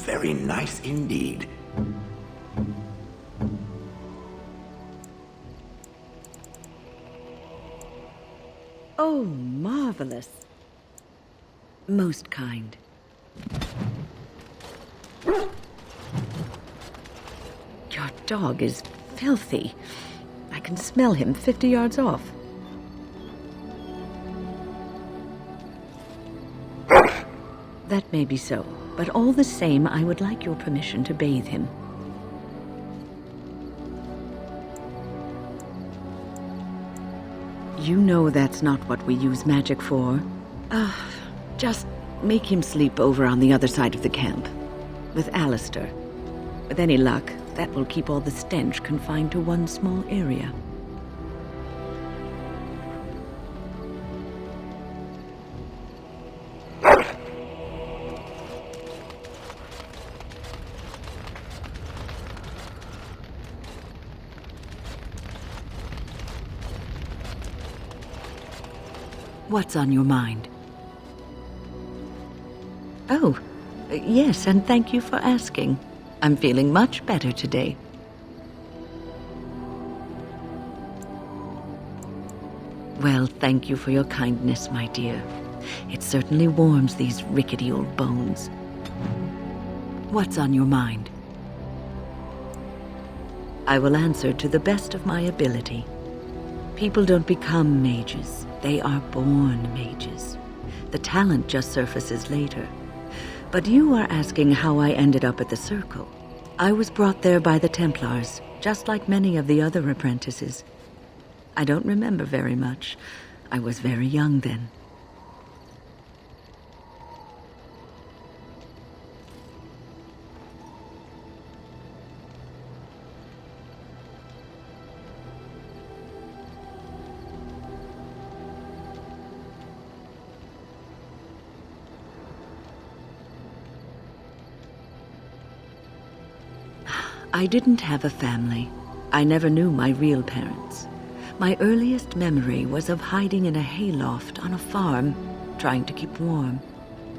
Very nice indeed. Oh, marvelous. Most kind. Your dog is filthy. I can smell him 50 yards off. That may be so, but all the same, I would like your permission to bathe him. You know that's not what we use magic for. Just make him sleep over on the other side of the camp, with Alistair. With any luck, that will keep all the stench confined to one small area. What's on your mind? Oh, yes, and thank you for asking. I'm feeling much better today. Well, thank you for your kindness, my dear. It certainly warms these rickety old bones. What's on your mind? I will answer to the best of my ability. People don't become mages. They are born mages. The talent just surfaces later. But you are asking how I ended up at the Circle. I was brought there by the Templars, just like many of the other apprentices. I don't remember very much. I was very young then. I didn't have a family. I never knew my real parents. My earliest memory was of hiding in a hayloft on a farm, trying to keep warm.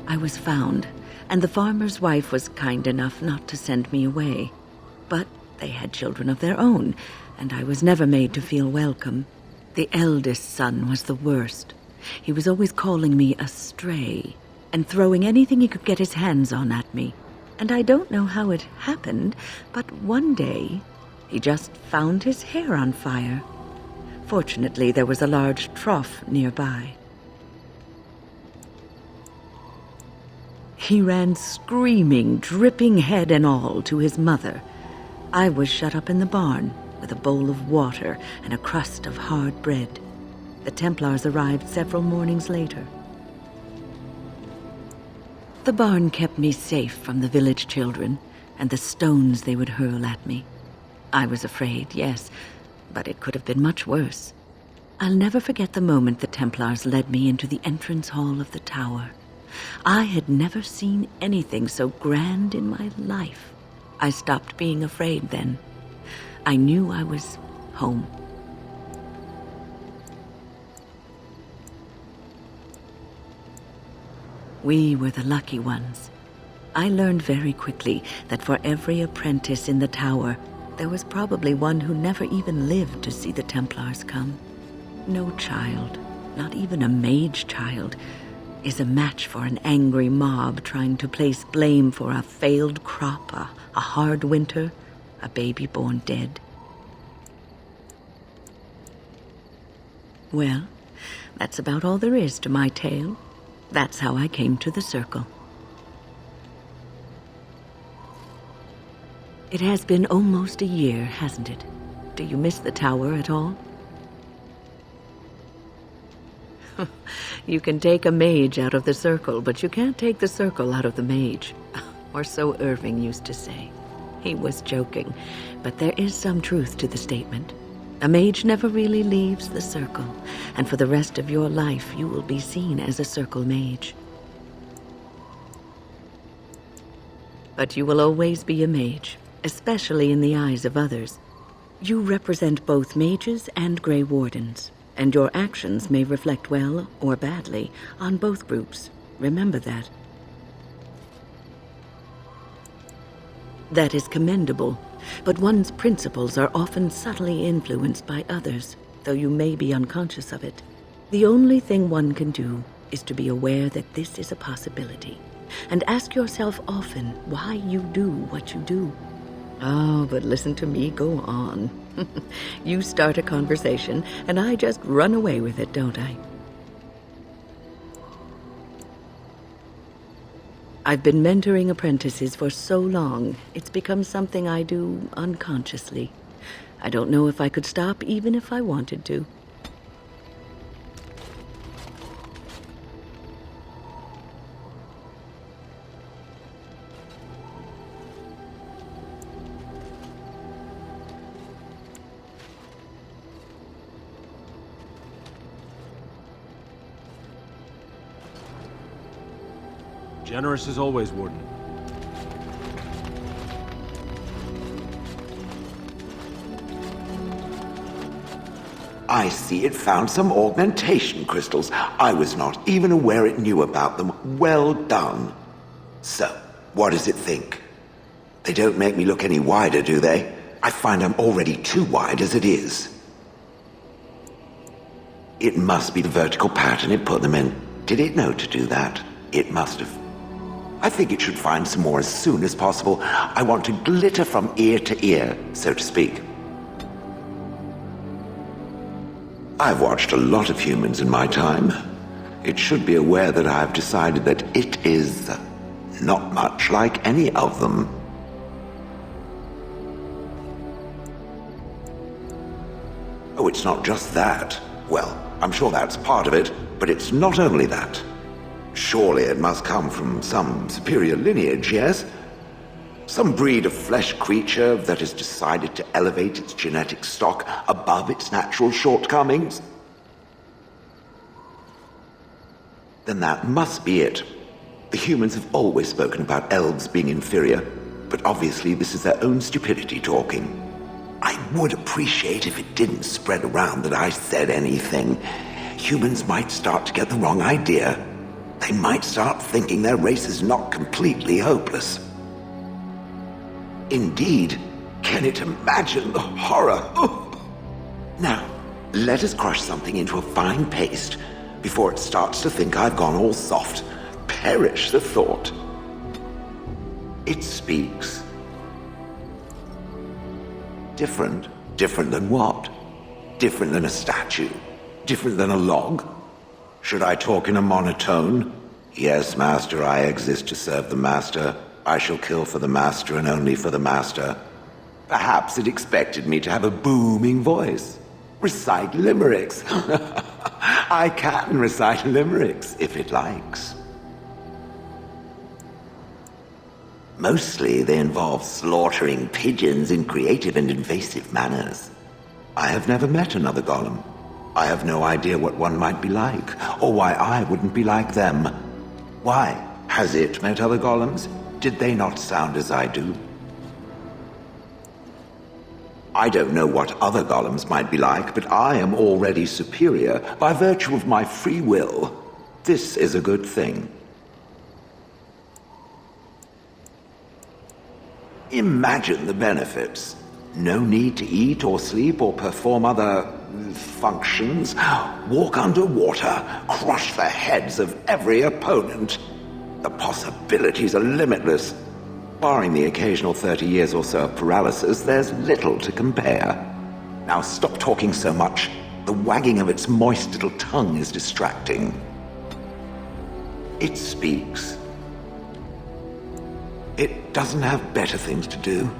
I was found, and the farmer's wife was kind enough not to send me away. But they had children of their own, and I was never made to feel welcome. The eldest son was the worst. He was always calling me a stray, and throwing anything he could get his hands on at me. And I don't know how it happened, but one day, he just found his hair on fire. Fortunately, there was a large trough nearby. He ran screaming, dripping head and all, to his mother. I was shut up in the barn, with a bowl of water and a crust of hard bread. The Templars arrived several mornings later. The barn kept me safe from the village children and the stones they would hurl at me. I was afraid, yes, but it could have been much worse. I'll never forget the moment the Templars led me into the entrance hall of the tower. I had never seen anything so grand in my life. I stopped being afraid then. I knew I was home. We were the lucky ones. I learned very quickly that for every apprentice in the tower, there was probably one who never even lived to see the Templars come. No child, not even a mage child, is a match for an angry mob trying to place blame for a failed crop, a hard winter, a baby born dead. Well, that's about all there is to my tale. That's how I came to the Circle. It has been almost a year, hasn't it? Do you miss the tower at all? You can take a mage out of the circle, but you can't take the circle out of the mage. Or so Irving used to say. He was joking, but there is some truth to the statement. A mage never really leaves the circle, and for the rest of your life you will be seen as a circle mage. But you will always be a mage, especially in the eyes of others. You represent both mages and Grey Wardens, and your actions may reflect well or badly on both groups. Remember that. That is commendable, but one's principles are often subtly influenced by others, though you may be unconscious of it. The only thing one can do is to be aware that this is a possibility, and ask yourself often why you do what you do. Oh, but listen to me go on. You start a conversation, and I just run away with it, don't I? I've been mentoring apprentices for so long, it's become something I do unconsciously. I don't know if I could stop even if I wanted to. Generous as always, Warden. I see it found some augmentation crystals. I was not even aware it knew about them. Well done. So, what does it think? They don't make me look any wider, do they? I find I'm already too wide as it is. It must be the vertical pattern it put them in. Did it know to do that? It must have. I think it should find some more as soon as possible. I want to glitter from ear to ear, so to speak. I've watched a lot of humans in my time. It should be aware that I've decided that it is not much like any of them. Oh, it's not just that. Well, I'm sure that's part of it, but it's not only that. Surely it must come from some superior lineage, yes? Some breed of flesh creature that has decided to elevate its genetic stock above its natural shortcomings? Then that must be it. The humans have always spoken about elves being inferior, but obviously this is their own stupidity talking. I would appreciate if it didn't spread around that I said anything. Humans might start to get the wrong idea. They might start thinking their race is not completely hopeless. Indeed, can it imagine the horror? Oh. Now, let us crush something into a fine paste before it starts to think I've gone all soft. Perish the thought. It speaks. Different? Different than what? Different than a statue? Different than a log? Should I talk in a monotone? Yes, master, I exist to serve the master. I shall kill for the master and only for the master. Perhaps it expected me to have a booming voice. Recite limericks. I can recite limericks if it likes. Mostly they involve slaughtering pigeons in creative and invasive manners. I have never met another golem. I have no idea what one might be like, or why I wouldn't be like them. Why? Has it met other golems? Did they not sound as I do? I don't know what other golems might be like, but I am already superior by virtue of my free will. This is a good thing. Imagine the benefits. No need to eat or sleep or perform other functions. Walk underwater, crush the heads of every opponent. The possibilities are limitless. Barring the occasional 30 years or so of paralysis, there's little to compare. Now stop talking so much. The wagging of its moist little tongue is distracting. It speaks. It doesn't have better things to do.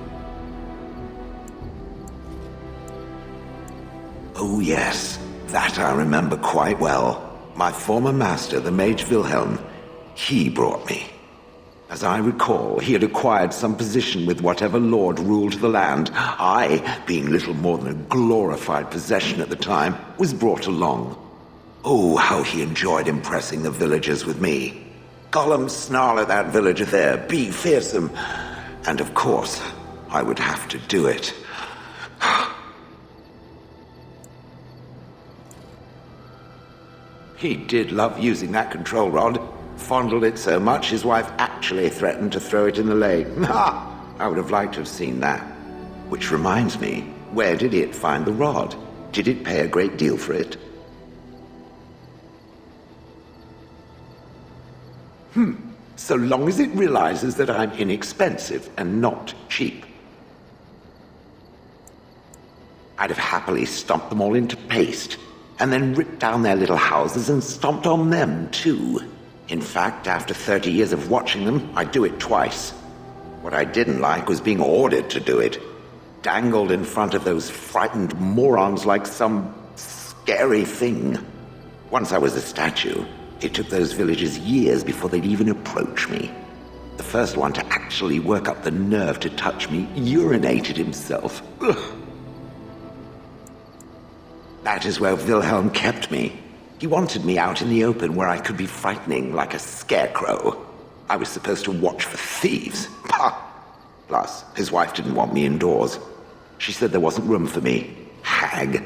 Oh yes, that I remember quite well. My former master, the Mage Wilhelm, he brought me. As I recall, he had acquired some position with whatever lord ruled the land. I, being little more than a glorified possession at the time, was brought along. Oh, how he enjoyed impressing the villagers with me. Gollum, snarl at that villager there, be fearsome. And of course, I would have to do it. He did love using that control rod. Fondled it so much, his wife actually threatened to throw it in the lake. I would have liked to have seen that. Which reminds me, where did it find the rod? Did it pay a great deal for it? So long as it realizes that I'm inexpensive and not cheap. I'd have happily stomped them all into paste, and then ripped down their little houses and stomped on them, too. In fact, after 30 years of watching them, I'd do it twice. What I didn't like was being ordered to do it. Dangled in front of those frightened morons like some scary thing. Once I was a statue, it took those villagers years before they'd even approach me. The first one to actually work up the nerve to touch me urinated himself. Ugh. That is where Wilhelm kept me. He wanted me out in the open where I could be frightening like a scarecrow. I was supposed to watch for thieves. Pah! Plus, his wife didn't want me indoors. She said there wasn't room for me. Hag.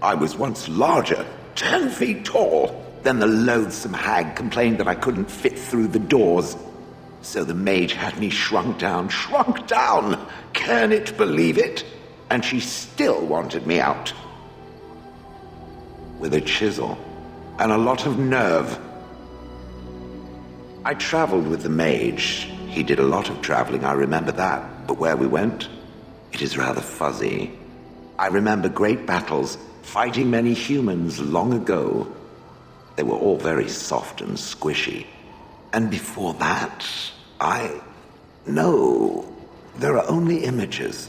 I was once larger, 10 feet tall. Then the loathsome hag complained that I couldn't fit through the doors. So the mage had me shrunk down. Can it believe it? And she still wanted me out. With a chisel and a lot of nerve. I traveled with the mage. He did a lot of traveling, I remember that. But where we went, it is rather fuzzy. I remember great battles, fighting many humans long ago. They were all very soft and squishy. And before that, No, there are only images.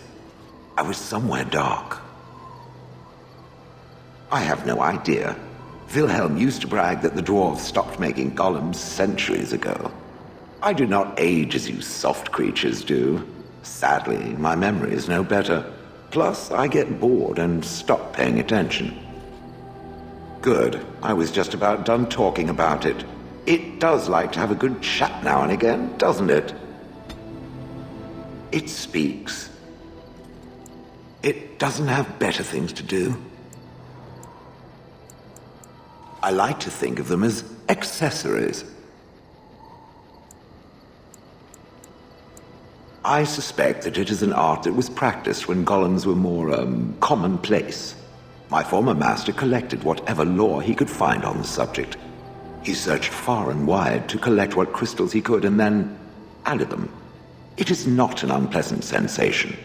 I was somewhere dark. I have no idea. Wilhelm used to brag that the dwarves stopped making golems centuries ago. I do not age as you soft creatures do. Sadly, my memory is no better. Plus, I get bored and stop paying attention. Good. I was just about done talking about it. It does like to have a good chat now and again, doesn't it? It speaks. It doesn't have better things to do. I like to think of them as accessories. I suspect that it is an art that was practiced when golems were more, commonplace. My former master collected whatever lore he could find on the subject. He searched far and wide to collect what crystals he could and then added them. It is not an unpleasant sensation.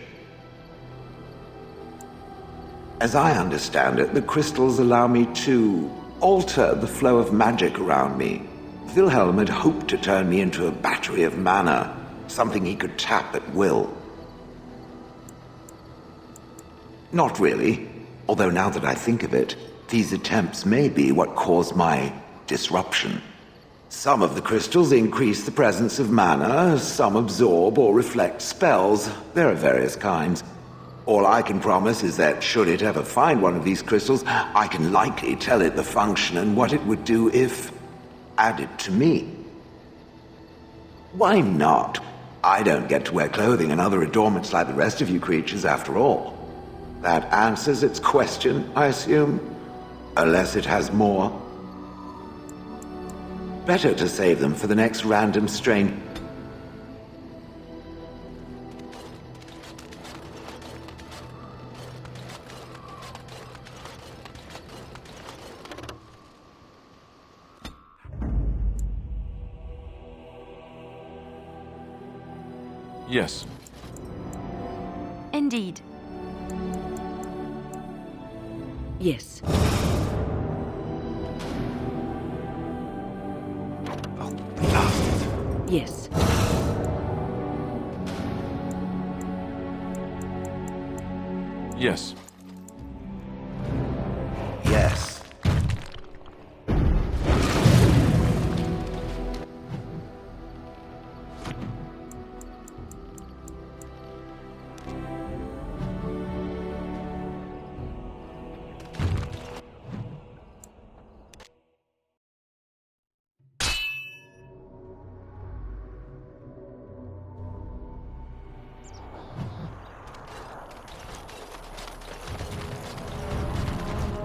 As I understand it, the crystals allow me to alter the flow of magic around me. Wilhelm had hoped to turn me into a battery of mana, something he could tap at will. Not really, although now that I think of it, these attempts may be what caused my disruption. Some of the crystals increase the presence of mana, some absorb or reflect spells. There are various kinds. All I can promise is that should it ever find one of these crystals, I can likely tell it the function and what it would do if added to me. Why not? I don't get to wear clothing and other adornments like the rest of you creatures after all. That answers its question, I assume? Unless it has more. Better to save them for the next random strain. Yes. Indeed. Yes. Oh, bastard. Yes. Yes. Yes.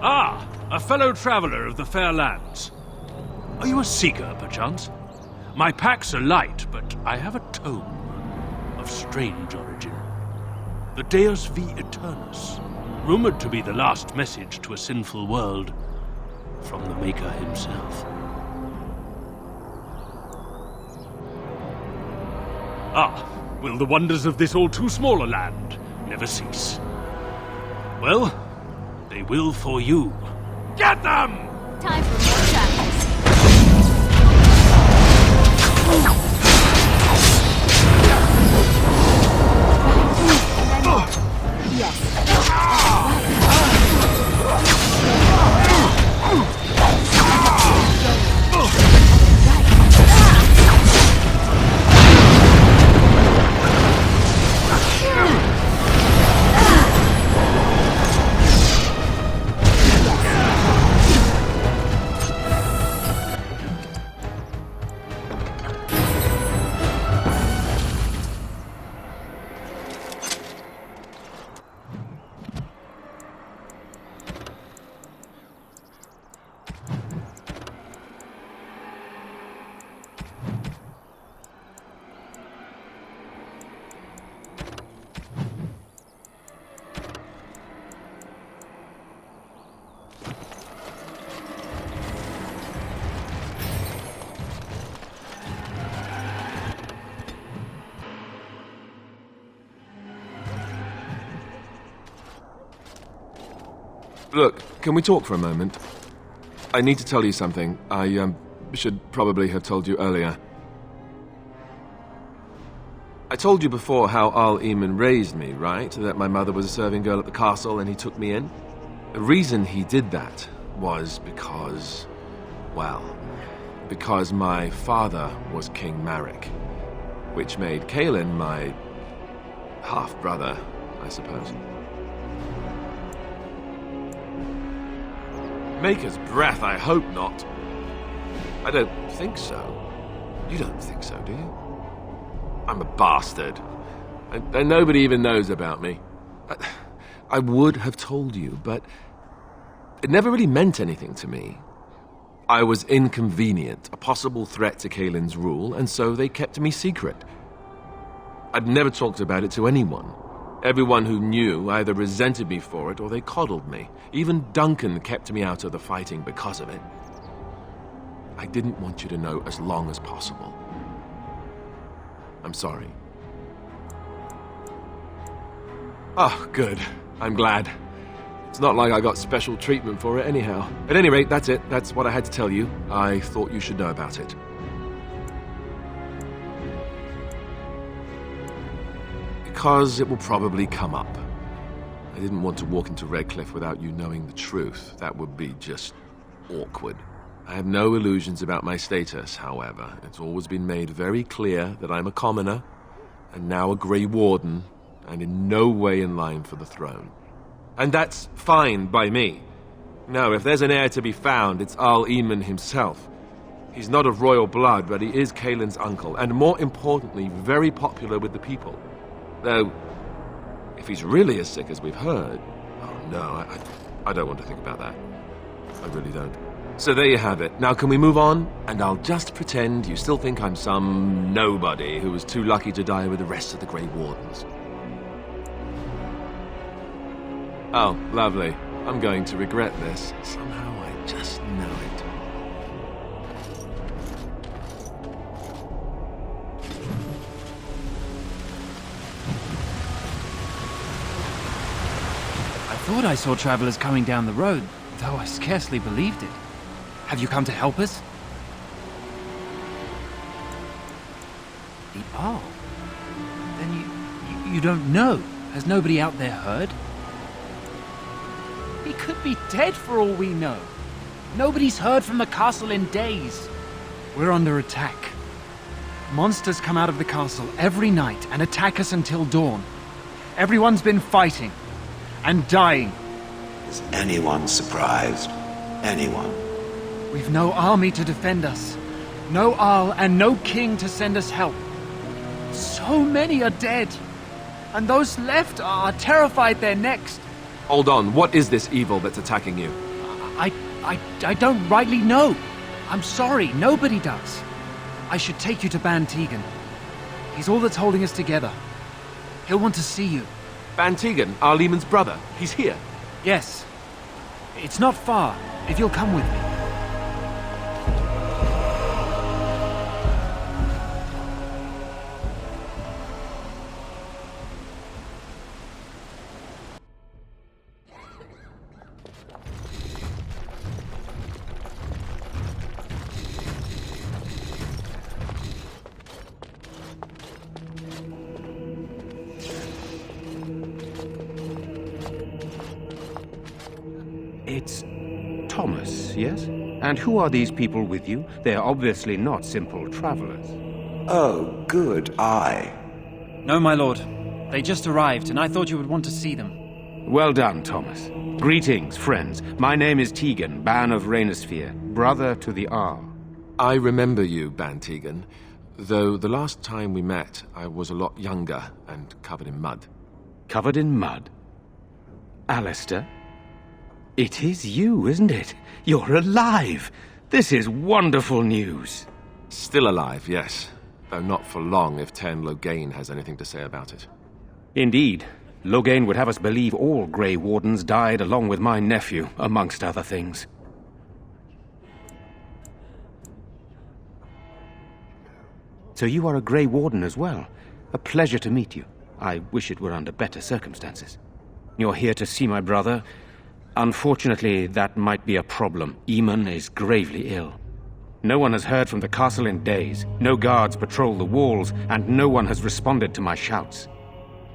Ah, a fellow traveler of the fair lands. Are you a seeker, perchance? My packs are light, but I have a tome of strange origin. The Deus V Eternus, rumored to be the last message to a sinful world from the Maker himself. Ah, will the wonders of this all-too-small a land never cease? Well, they will for you. Get them! Time for more travels. Look, can we talk for a moment? I need to tell you something. I should probably have told you earlier. I told you before how Al Eamon raised me, right? That my mother was a serving girl at the castle and he took me in? The reason he did that was because... well, because my father was King Marek, which made Kaelin my half-brother, I suppose. Maker's breath, I hope not. I don't think so. You don't think so, do you? I'm a bastard. And nobody even knows about me. I would have told you, but it never really meant anything to me. I was inconvenient, a possible threat to Kaelin's rule, and so they kept me secret. I'd never talked about it to anyone. Everyone who knew either resented me for it or they coddled me. Even Duncan kept me out of the fighting because of it. I didn't want you to know as long as possible. I'm sorry. Oh, good. I'm glad. It's not like I got special treatment for it anyhow. At any rate, that's it. That's what I had to tell you. I thought you should know about it. Because it will probably come up. I didn't want to walk into Redcliffe without you knowing the truth. That would be just awkward. I have no illusions about my status, however. It's always been made very clear that I'm a commoner, and now a Grey Warden, and in no way in line for the throne. And that's fine by me. No, if there's an heir to be found, it's Al Eamon himself. He's not of royal blood, but he is Kaelin's uncle, and more importantly, very popular with the people. Though, if he's really as sick as we've heard... oh no, I don't want to think about that. I really don't. So there you have it. Now can we move on? And I'll just pretend you still think I'm some nobody who was too lucky to die with the rest of the Grey Wardens. Oh, lovely. I'm going to regret this. Somehow I just know it. I thought I saw travelers coming down the road, though I scarcely believed it. Have you come to help us? The Arl? Then you don't know? Has nobody out there heard? He could be dead for all we know. Nobody's heard from the castle in days. We're under attack. Monsters come out of the castle every night and attack us until dawn. Everyone's been fighting and dying. Is anyone surprised? Anyone? We've no army to defend us. No Arl and no king to send us help. So many are dead. And those left are terrified they're next. Hold on, what is this evil that's attacking you? I don't rightly know. I'm sorry, nobody does. I should take you to Ban Tegan. He's all that's holding us together. He'll want to see you. Ban Tegan, our Lehman's brother. He's here. Yes. It's not far, if you'll come with me. It's Thomas, yes? And who are these people with you? They're obviously not simple travelers. Oh, good eye. No, my lord. They just arrived, and I thought you would want to see them. Well done, Thomas. Greetings, friends. My name is Tegan, Ban of Rainersphere, brother to the Ar. I remember you, Ban Tegan, though the last time we met, I was a lot younger and covered in mud. Covered in mud? Alistair? It is you, isn't it? You're alive! This is wonderful news. Still alive, yes. Though not for long if Ten Loghain has anything to say about it. Indeed. Loghain would have us believe all Grey Wardens died along with my nephew, amongst other things. So you are a Grey Warden as well. A pleasure to meet you. I wish it were under better circumstances. You're here to see my brother. Unfortunately, that might be a problem. Eamon is gravely ill. No one has heard from the castle in days. No guards patrol the walls, and no one has responded to my shouts.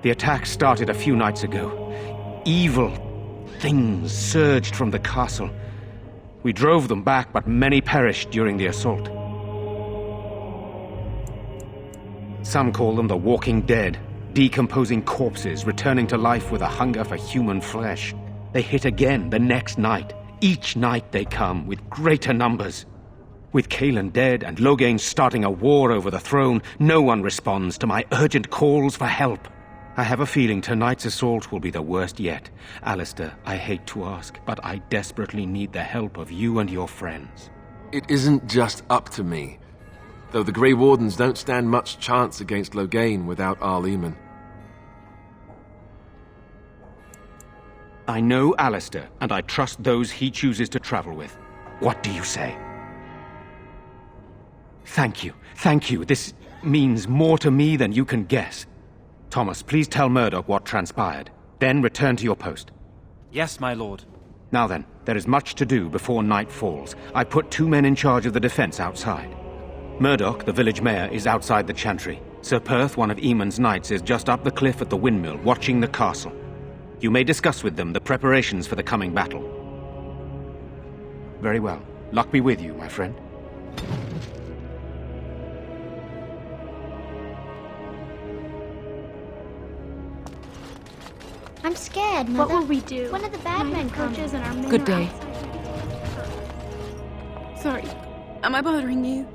The attack started a few nights ago. Evil things surged from the castle. We drove them back, but many perished during the assault. Some call them the Walking Dead, decomposing corpses returning to life with a hunger for human flesh. They hit again the next night. Each night they come, with greater numbers. With Caelan dead and Loghain starting a war over the throne, no one responds to my urgent calls for help. I have a feeling tonight's assault will be the worst yet. Alistair, I hate to ask, but I desperately need the help of you and your friends. It isn't just up to me. Though the Grey Wardens don't stand much chance against Loghain without Ar Leman. I know Alistair, and I trust those he chooses to travel with. What do you say? Thank you. Thank you. This means more to me than you can guess. Thomas, please tell Murdoch what transpired. Then return to your post. Yes, my lord. Now then, there is much to do before night falls. I put 2 men in charge of the defense outside. Murdoch, the village mayor, is outside the chantry. Sir Perth, one of Eamon's knights, is just up the cliff at the windmill, watching the castle. You may discuss with them the preparations for the coming battle. Very well. Luck be with you, my friend. I'm scared, Mother. What will we do? One of the bad men approaches and our men Good are day. outside. Sorry. Am I bothering you?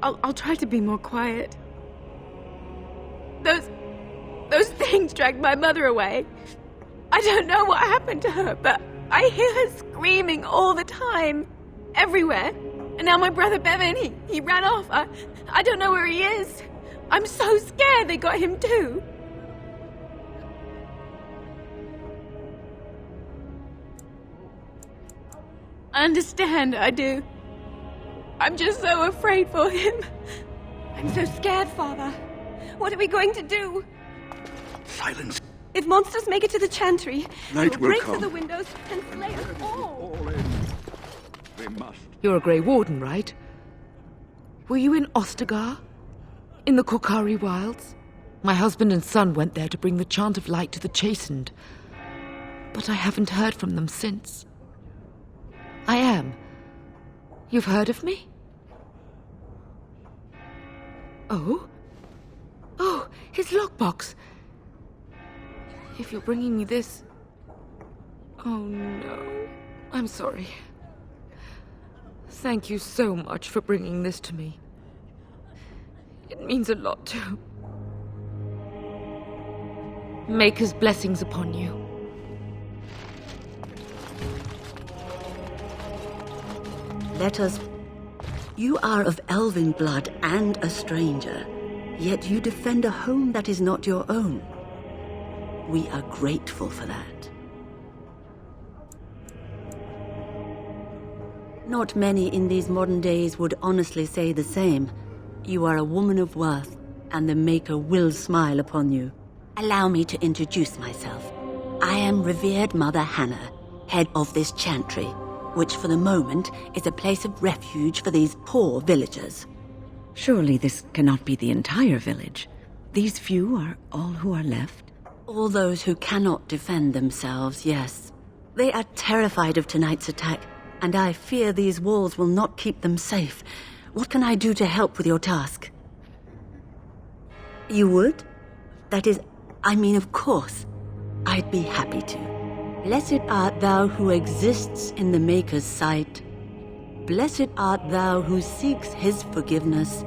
I'll try to be more quiet. Those things dragged my mother away. I don't know what happened to her, but I hear her screaming all the time. Everywhere. And now my brother Bevan, he ran off. I don't know where he is. I'm so scared they got him too. I understand, I do. I'm just so afraid for him. I'm so scared, Father. What are we going to do? Silence. If monsters make it to the chantry, Night they'll will break come. through the windows and slay us all. All in. We must. You're a Grey Warden, right? Were you in Ostagar? In the Korkari Wilds? My husband and son went there to bring the chant of light to the chastened. But I haven't heard from them since. I am. You've heard of me? Oh? Oh, his lockbox. If you're bringing me this... Oh, no. I'm sorry. Thank you so much for bringing this to me. It means a lot, too. Maker's blessings upon you. Let us... You are of elven blood and a stranger, yet you defend a home that is not your own. We are grateful for that. Not many in these modern days would honestly say the same. You are a woman of worth, and the Maker will smile upon you. Allow me to introduce myself. I am revered Mother Hannah, head of this chantry, which for the moment is a place of refuge for these poor villagers. Surely this cannot be the entire village. These few are all who are left? All those who cannot defend themselves, yes. They are terrified of tonight's attack, and I fear these walls will not keep them safe. What can I do to help with your task? You would? That is, I mean, of course. I'd be happy to. Blessed art thou who exists in the Maker's sight. Blessed art thou who seeks his forgiveness.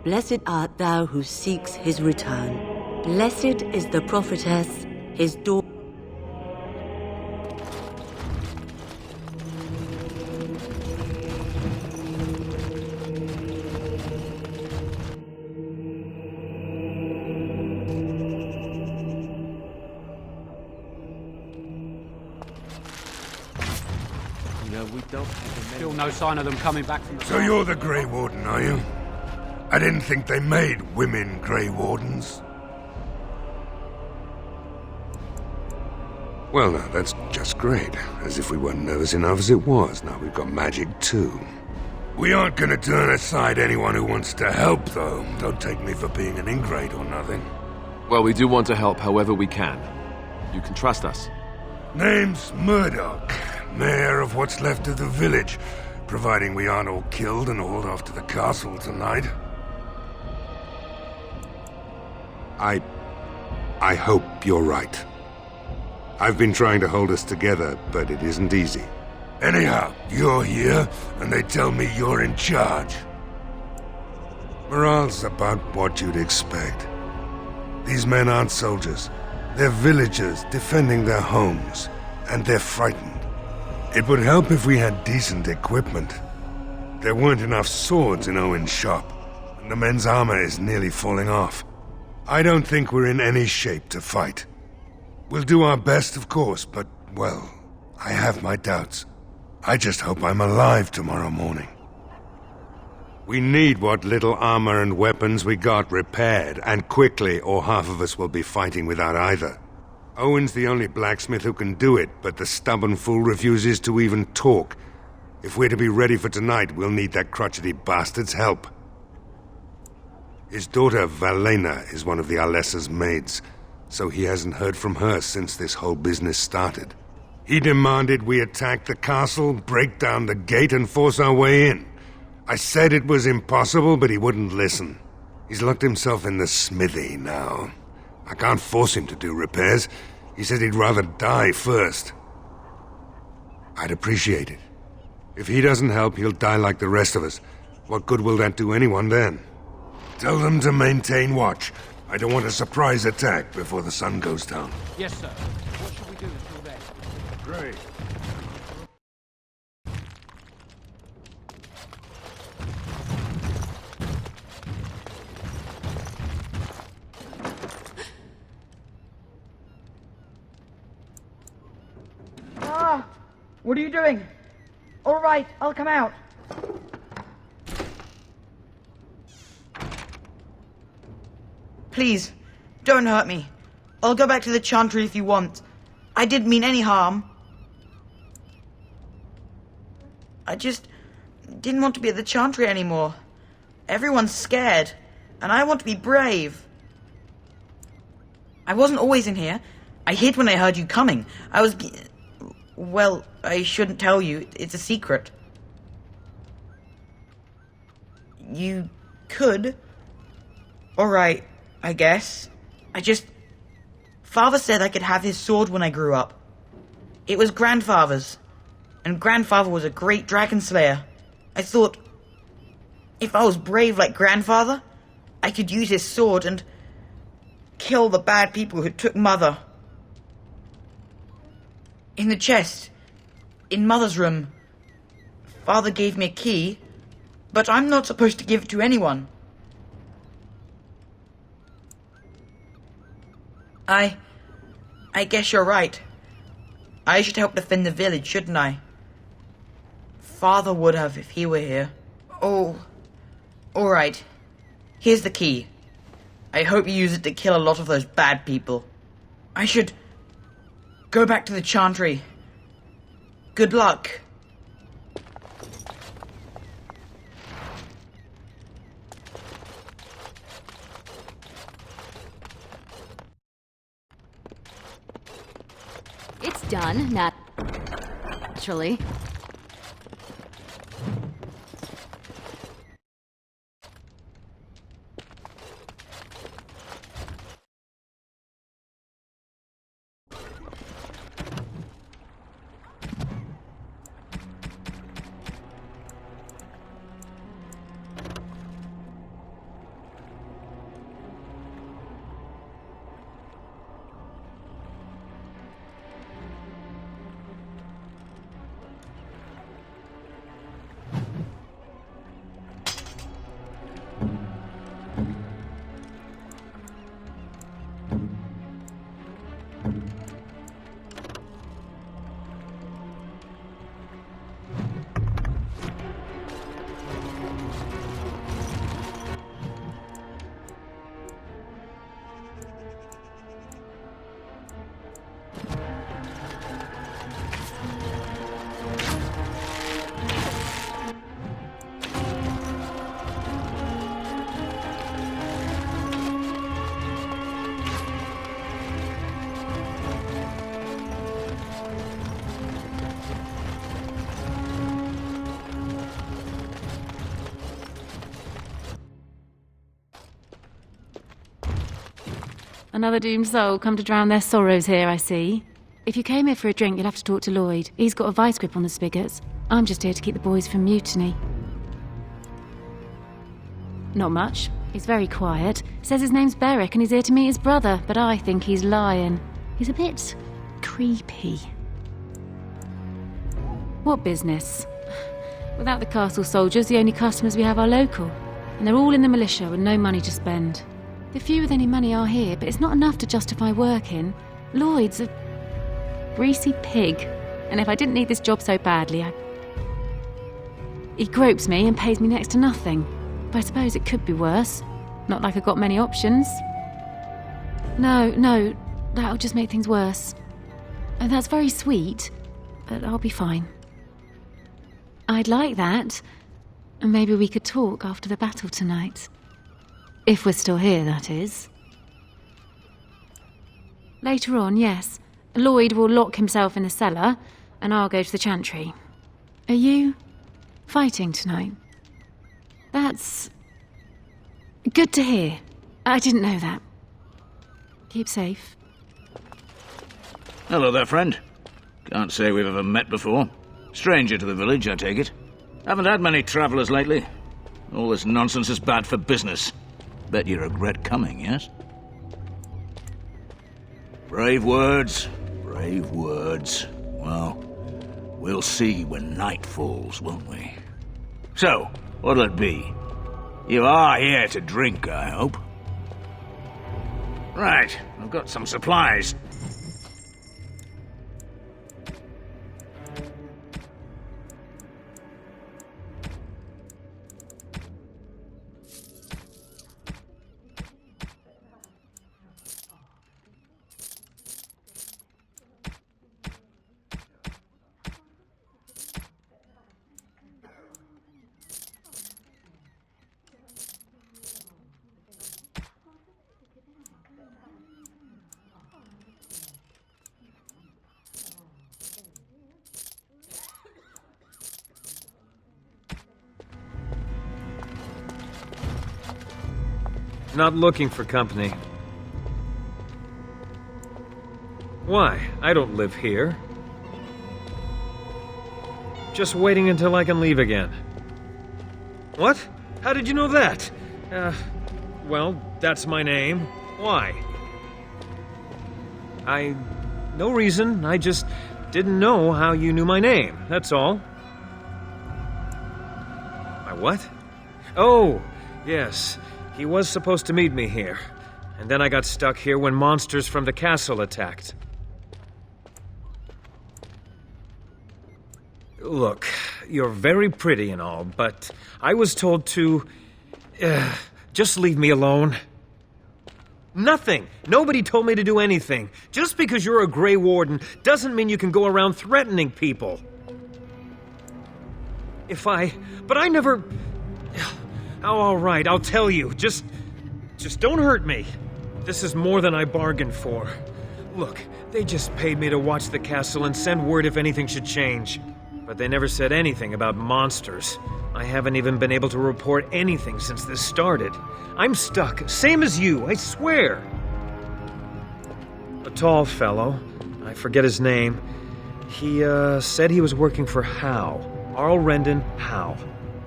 Blessed art thou who seeks his return. Blessed is the prophetess, his daughter. Still no sign of them coming back from the... So you're the Grey Warden, are you? I didn't think they made women Grey Wardens. Well, now, that's just great. As if we weren't nervous enough as it was. Now we've got magic, too. We aren't gonna turn aside anyone who wants to help, though. Don't take me for being an ingrate or nothing. Well, we do want to help however we can. You can trust us. Name's Murdoch, mayor of what's left of the village, providing we aren't all killed and hauled off to the castle tonight. I hope you're right. I've been trying to hold us together, but it isn't easy. Anyhow, you're here, and they tell me you're in charge. Morale's about what you'd expect. These men aren't soldiers. They're villagers defending their homes, and they're frightened. It would help if we had decent equipment. There weren't enough swords in Owen's shop, and the men's armor is nearly falling off. I don't think we're in any shape to fight. We'll do our best, of course, but, well, I have my doubts. I just hope I'm alive tomorrow morning. We need what little armor and weapons we got repaired, and quickly, or half of us will be fighting without either. Owen's the only blacksmith who can do it, but the stubborn fool refuses to even talk. If we're to be ready for tonight, we'll need that crotchety bastard's help. His daughter, Valena, is one of the Alessa's maids, so he hasn't heard from her since this whole business started. He demanded we attack the castle, break down the gate, and force our way in. I said it was impossible, but he wouldn't listen. He's locked himself in the smithy now. I can't force him to do repairs. He said he'd rather die first. I'd appreciate it. If he doesn't help, he'll die like the rest of us. What good will that do anyone then? Tell them to maintain watch. I don't want a surprise attack before the sun goes down. Yes, sir. What should we do until then? Great. What are you doing? All right, I'll come out. Please, don't hurt me. I'll go back to the chantry if you want. I didn't mean any harm. I just didn't want to be at the chantry anymore. Everyone's scared, and I want to be brave. I wasn't always in here. I hid when I heard you coming. Well, I shouldn't tell you. It's a secret. You could. All right, I guess. Father said I could have his sword when I grew up. It was Grandfather's. And Grandfather was a great dragon slayer. I thought, if I was brave like Grandfather, I could use his sword and kill the bad people who took Mother. In the chest. In Mother's room. Father gave me a key, but I'm not supposed to give it to anyone. I guess you're right. I should help defend the village, shouldn't I? Father would have if he were here. Oh, alright. Here's the key. I hope you use it to kill a lot of those bad people. I should go back to the chantry. Good luck. It's done, naturally. Another doomed soul come to drown their sorrows here, I see. If you came here for a drink, you'll have to talk to Lloyd. He's got a vice grip on the spigots. I'm just here to keep the boys from mutiny. Not much. He's very quiet. Says his name's Beric and he's here to meet his brother, but I think he's lying. He's a bit creepy. What business? Without the castle soldiers, the only customers we have are local. And they're all in the militia with no money to spend. The few with any money are here, but it's not enough to justify working. Lloyd's a greasy pig. And if I didn't need this job so badly, he gropes me and pays me next to nothing. But I suppose it could be worse. Not like I've got many options. No, that'll just make things worse. And that's very sweet, but I'll be fine. I'd like that. And maybe we could talk after the battle tonight. If we're still here, that is. Later on, yes. Lloyd will lock himself in the cellar, and I'll go to the chantry. Are you fighting tonight? That's good to hear. I didn't know that. Keep safe. Hello there, friend. Can't say we've ever met before. Stranger to the village, I take it. Haven't had many travellers lately. All this nonsense is bad for business. Bet you regret coming, yes? Brave words, brave words. Well, we'll see when night falls, won't we? So, what'll it be? You are here to drink, I hope. Right, I've got some supplies. Not looking for company. Why? I don't live here. Just waiting until I can leave again. What? How did you know that? Well, that's my name. Why? No reason. I just didn't know how you knew my name, that's all. What? Oh, yes. He was supposed to meet me here. And then I got stuck here when monsters from the castle attacked. Look, you're very pretty and all, but I was told to... just leave me alone. Nothing! Nobody told me to do anything. Just because you're a Grey Warden doesn't mean you can go around threatening people. But I never... Oh, all right, I'll tell you. Just don't hurt me. This is more than I bargained for. Look, they just paid me to watch the castle and send word if anything should change. But they never said anything about monsters. I haven't even been able to report anything since this started. I'm stuck, same as you, I swear. A tall fellow, I forget his name, he said he was working for Howe. Arl Rendon Howe.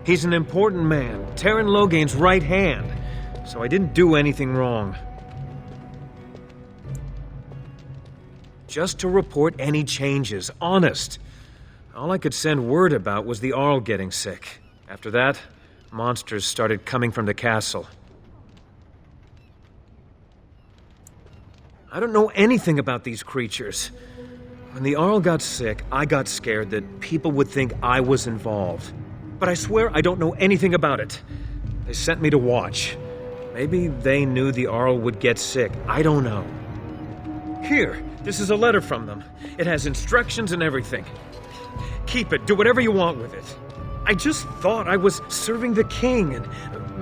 He's an important man, Terran Loghain's right hand, so I didn't do anything wrong. Just to report any changes, honest. All I could send word about was the Arl getting sick. After that, monsters started coming from the castle. I don't know anything about these creatures. When the Arl got sick, I got scared that people would think I was involved. But I swear I don't know anything about it. They sent me to watch. Maybe they knew the Arl would get sick. I don't know. Here, this is a letter from them. It has instructions and everything. Keep it. Do whatever you want with it. I just thought I was serving the king and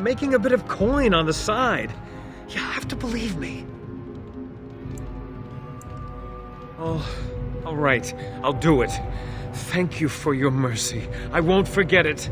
making a bit of coin on the side. You have to believe me. Oh, all right. I'll do it. Thank you for your mercy. I won't forget it.